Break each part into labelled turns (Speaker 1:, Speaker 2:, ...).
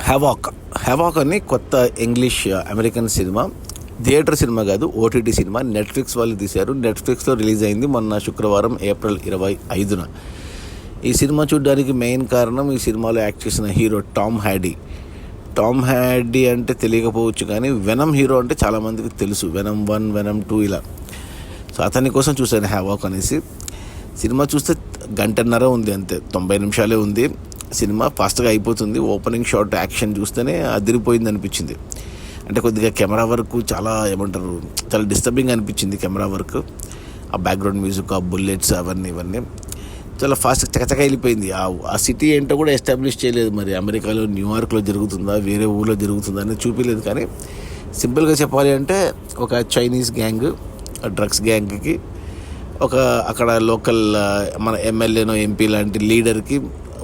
Speaker 1: హ్యావాక్ హ్యావాక్ అని కొత్త English American cinema. Theatre cinema కాదు, ఓటీటీ సినిమా. నెట్ఫ్లిక్స్ వాళ్ళు తీశారు. నెట్ఫ్లిక్స్లో రిలీజ్ అయింది మొన్న శుక్రవారం ఏప్రిల్ 25న. ఈ సినిమా చూడడానికి మెయిన్ కారణం ఈ సినిమాలో యాక్ట్ చేసిన hero Tom Hardy. Tom Hardy అంటే తెలియకపోవచ్చు, కానీ వెనమ్ హీరో అంటే చాలామందికి తెలుసు. వెనమ్ 1, వెనమ్ 2 ఇలా. సో అతని కోసం చూశాను హ్యావాక్ అనేసి. సినిమా చూస్తే 1.5 గంట ఉంది, అంతే. 90 నిమిషాలే ఉంది సినిమా. ఫాస్ట్గా అయిపోతుంది. ఓపెనింగ్ షాట్ యాక్షన్ చూస్తేనే అదిరిపోయింది అనిపించింది. అంటే కొద్దిగా కెమెరా వర్క్ చాలా చాలా డిస్టర్బింగ్ అనిపించింది. కెమెరా వర్క్, ఆ బ్యాక్గ్రౌండ్ మ్యూజిక్, ఆ బుల్లెట్స్, ఇవన్నీ చాలా ఫాస్ట్గా చకచక వెళ్ళిపోయింది. ఆ సిటీ ఏంటో కూడా ఎస్టాబ్లిష్ చేయలేదు. మరి అమెరికాలో న్యూయార్క్లో జరుగుతుందా, వేరే ఊళ్ళో జరుగుతుందా అనేది చూపించలేదు. కానీ సింపుల్గా చెప్పాలి అంటే ఒక చైనీస్ గ్యాంగ్, డ్రగ్స్ గ్యాంగ్కి అక్కడ లోకల్ మన ఎమ్మెల్యేనో ఎంపీ లాంటి లీడర్కి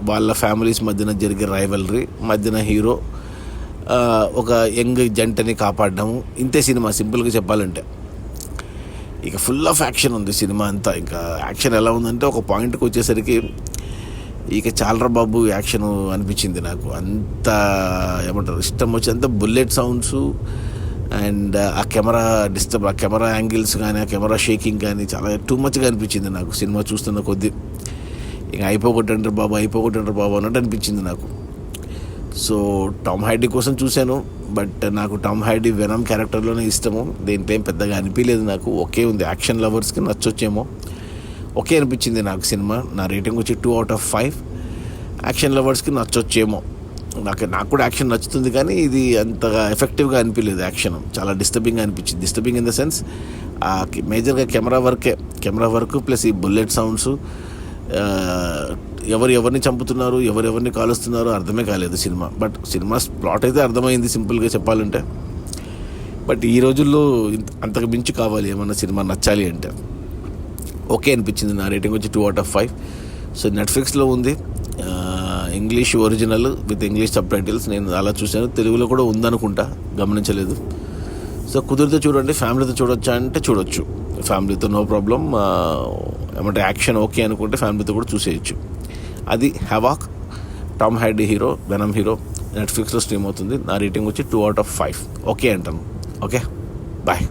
Speaker 1: వాళ్ళ ఫ్యామిలీస్ మధ్యన జరిగే రైవలరీ మధ్యన హీరో ఒక యంగ్ జంటని కాపాడడము. ఇంతే సినిమా సింపుల్గా చెప్పాలంటే. ఇక ఫుల్ ఆఫ్ యాక్షన్ ఉంది సినిమా అంతా. ఇంకా యాక్షన్ ఎలా ఉందంటే ఒక పాయింట్కి వచ్చేసరికి ఇక చాలరా బాబు యాక్షన్ అనిపించింది నాకు. అంత ఇష్టం వచ్చేంత బుల్లెట్ సౌండ్స్ అండ్ ఆ కెమెరా యాంగిల్స్ కానీ, ఆ కెమెరా షేకింగ్ కానీ చాలా టూ మచ్గా అనిపించింది నాకు సినిమా చూస్తున్న కొద్దీ. ఇంకా అయిపోగొట్టంటారు బాబు అన్నట్టు అనిపించింది నాకు. సో టామ్ హార్డీ కోసం చూశాను, బట్ నాకు టామ్ హార్డీ వెనమ్ క్యారెక్టర్లోనే ఇష్టము. దేంట్లో ఏం పెద్దగా అనిపించలేదు నాకు. ఓకే ఉంది, యాక్షన్ లవర్స్కి నచ్చొచ్చేమో. ఓకే అనిపించింది నాకు సినిమా. నా రేటింగ్ వచ్చి 2/5. యాక్షన్ లవర్స్కి నచ్చొచ్చేమో. నాకు కూడా యాక్షన్ నచ్చుతుంది, కానీ ఇది అంతగా ఎఫెక్టివ్గా అనిపించలేదు. యాక్షన్ చాలా డిస్టర్బింగ్ అనిపించింది. డిస్టర్బింగ్ ఇన్ ద సెన్స్ మేజర్గా కెమెరా వర్క్ ప్లస్ ఈ బుల్లెట్ సౌండ్స్, ఎవరిని చంపుతున్నారు, ఎవరిని కాలుస్తున్నారు అర్థమే కాలేదు సినిమా. బట్ సినిమా ప్లాట్ అయితే అర్థమైంది సింపుల్గా చెప్పాలంటే. బట్ ఈ రోజుల్లో అంతకు మించి కావాలి ఏమన్నా సినిమా నచ్చాలి అంటే. ఓకే అనిపించింది. నా రేటింగ్ వచ్చి 2/5. సో నెట్ఫ్లిక్స్లో ఉంది, English original with English sub titles. నేను అలా చూశాను. తెలుగులో కూడా ఉందనుకుంటా, గమనించలేదు. సో కుదిరితే చూడండి. ఫ్యామిలీతో చూడొచ్చా అంటే చూడొచ్చు. ఫ్యామిలీతో నో ప్రాబ్లం. యాక్షన్ ఓకే అనుకుంటే ఫ్యామిలీతో కూడా చూసేయచ్చు. అది havoc. Tom Hardy hero, Venom hero. నెట్ఫ్లిక్స్లో స్ట్రీమ్ అవుతుంది. నా రేటింగ్ వచ్చి 2/5. ఓకే అంటాను. Okay, bye.